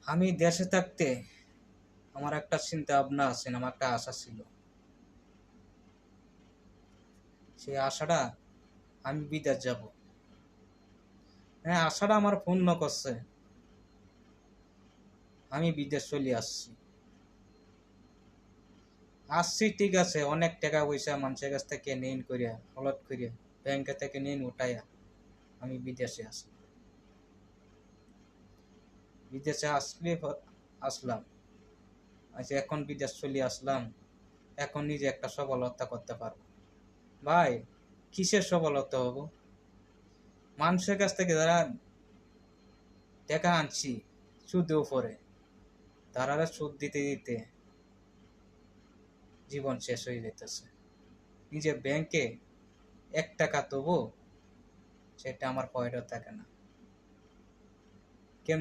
আমি দেশে থাকতে আমার একটা চিন্তা ভাবনা আছে, আমার একটা আশা ছিল। সেই আশাটা আমি বিদেশ যাব। হ্যাঁ, আশাটা আমার পূর্ণ করছে। আমি বিদেশ চলে আসছি। আসছি ঠিক আছে, অনেক টাকা পয়সা মানুষের কাছ থেকে নেন করিয়া হলত করিয়া ব্যাংকে থেকে নেন উঠাইয়া আমি বিদেশে আসলাম। বিদেশে আসলাম। আচ্ছা, এখন বিদেশ চলে আসলাম, এখন নিজে একটা সফলতা করতে পারবো। ভাই, কিসের সফলতা হবো? মানুষের কাছ থেকে যারা টাকা আনছি সুদের উপরে, তারা সুদ দিতে দিতে জীবন শেষ হয়ে যেতেছে। নিজে ব্যাংকে 1 টাকা তবু সেটা আমার পকেটে থাকে না।